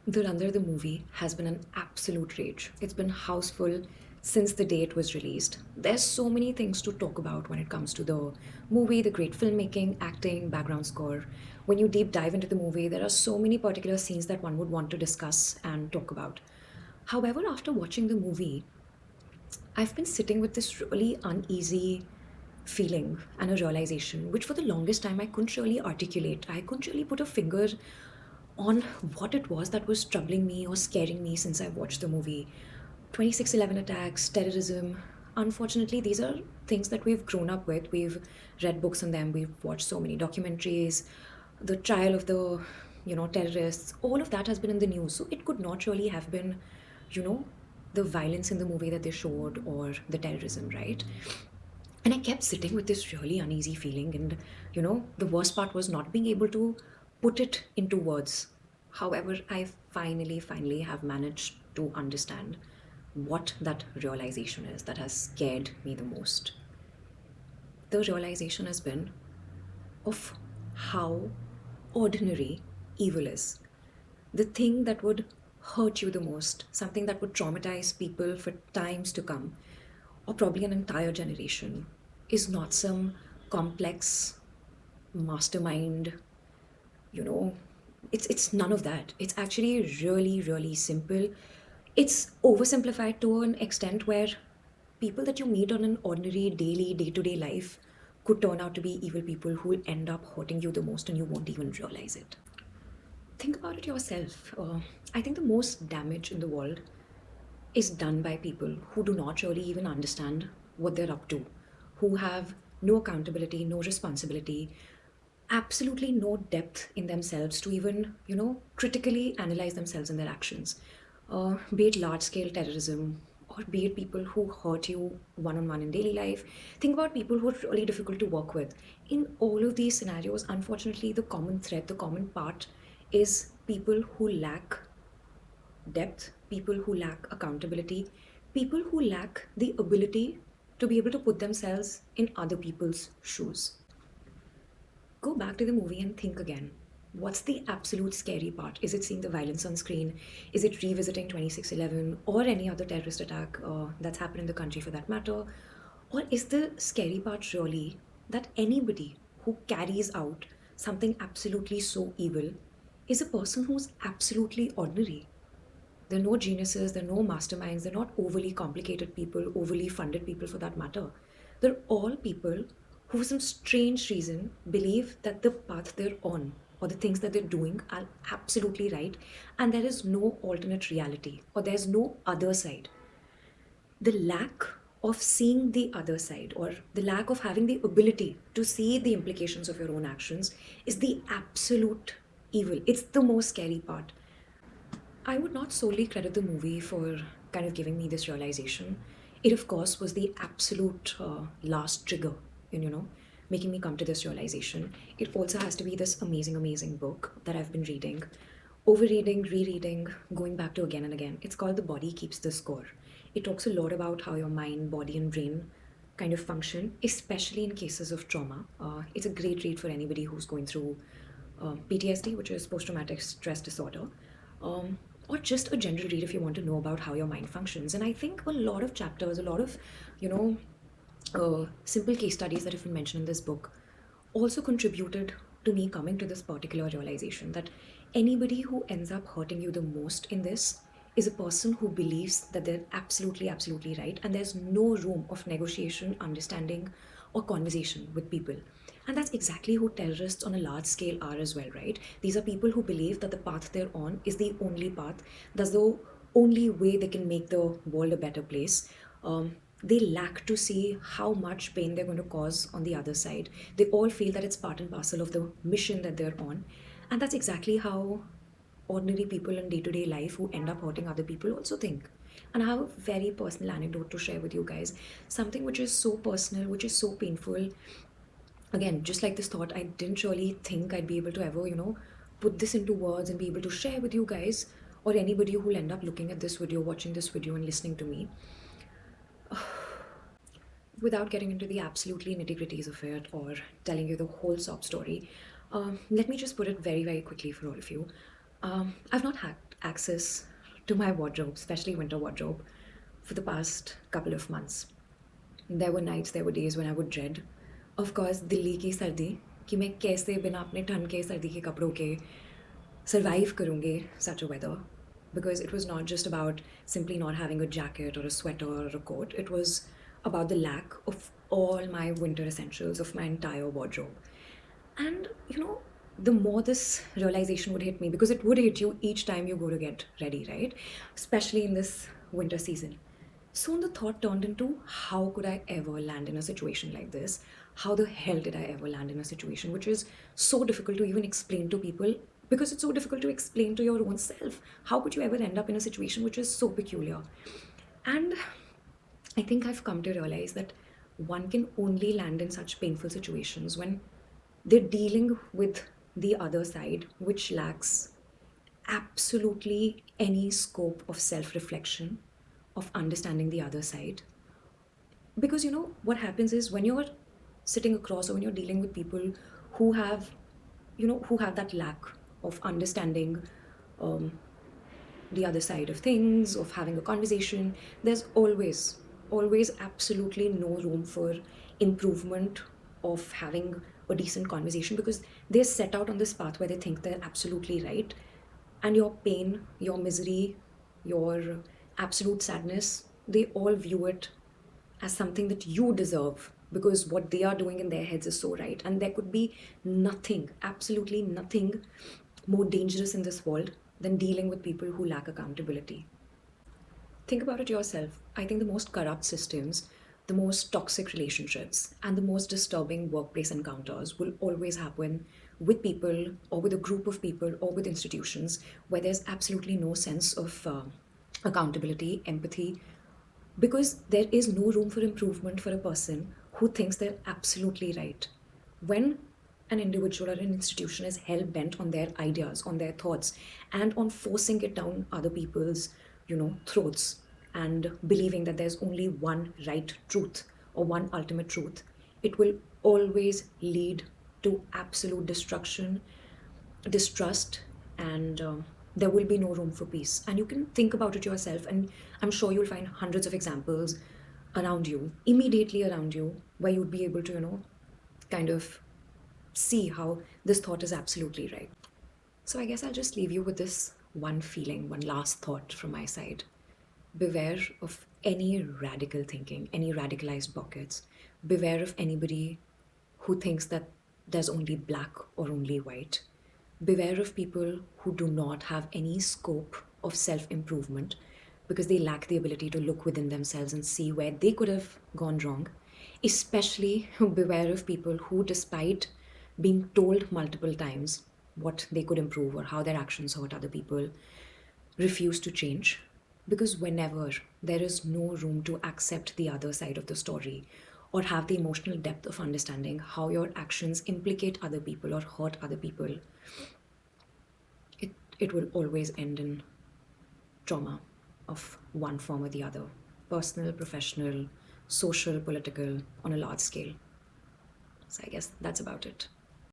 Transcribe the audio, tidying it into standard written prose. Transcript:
Dhurandhar the movie has been an absolute rage. It's been houseful since the day it was released. There's so many things to talk about when it comes to the movie, the great filmmaking, acting, background score. When you deep dive into the movie, there are so many particular scenes that one would want to discuss and talk about. However, after watching the movie, I've been sitting with this really uneasy feeling and a realization, which for the longest time I couldn't really articulate. I couldn't really put a finger on what it was that was troubling me or scaring me since I watched the movie. 2611 attacks, terrorism. Unfortunately, these are things that we've grown up with. We've read books on them, we've watched so many documentaries. The trial of the, terrorists, all of that has been in the news. So it could not really have been, you know, the violence in the movie that they showed or the terrorism, right? And I kept sitting with this really uneasy feeling. And, the worst part was not being able to put it into words. However, I finally have managed to understand what that realization is that has scared me the most. The realization has been of how ordinary evil is. The thing that would hurt you the most, something that would traumatize people for times to come, or probably an entire generation, is not some complex mastermind, you know, it's none of that. It's actually really simple. It's oversimplified to an extent where people that you meet on an ordinary daily day-to-day life could turn out to be evil people who will end up hurting you the most and you won't even realize it. Think about it yourself. I think the most damage in the world is done by people who do not really even understand what they're up to, who have no accountability, no responsibility, absolutely no depth in themselves to even, critically analyze themselves and their actions. Be it large scale terrorism or be it people who hurt you one on one in daily life. Think about people who are really difficult to work with. In all of these scenarios, unfortunately, the common thread, the common part is people who lack depth, people who lack accountability, people who lack the ability to be able to put themselves in other people's shoes. Go back to the movie and think again. What's the absolute scary part? Is it seeing the violence on screen? Is it revisiting 2611 or any other terrorist attack that's happened in the country for that matter? Or is the scary part really that anybody who carries out something absolutely so evil is a person who's absolutely ordinary? They're no geniuses, they're no masterminds, they're not overly complicated people, overly funded people for that matter. They're all people who, for some strange reason, believe that the path they're on or the things that they're doing are absolutely right and there is no alternate reality or there's no other side. The lack of seeing the other side or the lack of having the ability to see the implications of your own actions is the absolute evil. It's the most scary part. I would not solely credit the movie for kind of giving me this realization. It, of course, was the absolute last trigger in, making me come to this realization. It also has to be this amazing book that I've been reading, overreading, rereading, going back to again and again. It's called The Body Keeps the Score. It talks a lot about how your mind, body, and brain kind of function, especially in cases of trauma. It's a great read for anybody who's going through PTSD, which is post traumatic stress disorder, or just a general read if you want to know about how your mind functions. And I think a lot of chapters, a lot of, you know, simple case studies that have been mentioned in this book also contributed to me coming to this particular realization that anybody who ends up hurting you the most in this is a person who believes that they're absolutely right and there's no room of negotiation, understanding, or conversation with people. And that's exactly who terrorists on a large scale are as well, right? These are people who believe that the path they're on is the only path, that's the only way they can make the world a better place. They lack to see how much pain they're going to cause on the other side. They all feel that it's part and parcel of the mission that they're on. And that's exactly how ordinary people in day to day life who end up hurting other people also think. And I have a very personal anecdote to share with you guys. Something which is so personal, which is so painful. Again, just like this thought, I didn't really think I'd be able to ever, put this into words and be able to share with you guys or anybody who will end up looking at this video, watching this video, and listening to me without getting into the absolutely nitty gritties of it or telling you the whole sob story. Let me just put it very quickly for all of you. I've not access to my wardrobe, especially winter wardrobe, for the past couple of months. There were nights, there were days when I would dread, of course, Delhi की सर्दी, कि मैं कैसे बिना अपने ठंड के सर्दी के कपड़ों के survive karungi such a weather, because it was not just about simply not having a jacket or a sweater or a coat. It was about the lack of all my winter essentials of my entire wardrobe. And the more this realization would hit me, because it would hit you each time you go to get ready, right? Especially in this winter season. Soon the thought turned into, how could I ever land in a situation like this? How the hell did I ever land in a situation which is so difficult to even explain to people, because it's so difficult to explain to your own self? How could you ever end up in a situation which is so peculiar? And I think I've come to realize that one can only land in such painful situations when they're dealing with the other side, which lacks absolutely any scope of self reflection, of understanding the other side. Because what happens is, when you're sitting across, or when you're dealing with people who have, who have that lack of understanding um, the other side of things, of having a conversation, there's always absolutely no room for improvement, of having a decent conversation, because they're set out on this path where they think they're absolutely right. And your pain, your misery, your absolute sadness, they all view it as something that you deserve, because what they are doing in their heads is so right. And there could be nothing, absolutely nothing more dangerous in this world than dealing with people who lack accountability. Think about it yourself. I think the most corrupt systems, the most toxic relationships, and the most disturbing workplace encounters will always happen with people, or with a group of people, or with institutions where there's absolutely no sense of accountability, empathy, because there is no room for improvement for a person who thinks they're absolutely right. When an individual or an institution is hell bent on their ideas, on their thoughts, and on forcing it down other people's, throats, and believing that there's only one right truth or one ultimate truth, it will always lead to absolute destruction, distrust, and there will be no room for peace. And you can think about it yourself, and I'm sure you'll find hundreds of examples around you, immediately around you, where you'd be able to, kind of see how this thought is absolutely right. So I guess I'll just leave you with this one feeling, one last thought from my side. Beware of any radical thinking, any radicalized buckets. Beware of anybody who thinks that there's only black or only white. Beware of people who do not have any scope of self improvement, because they lack the ability to look within themselves and see where they could have gone wrong. Especially beware of people who, despite being told multiple times what they could improve or how their actions hurt other people, refuse to change. Because whenever there is no room to accept the other side of the story, or have the emotional depth of understanding how your actions implicate other people or hurt other people, it will always end in trauma of one form or the other: personal, professional, social, political, on a large scale. So I guess that's about it.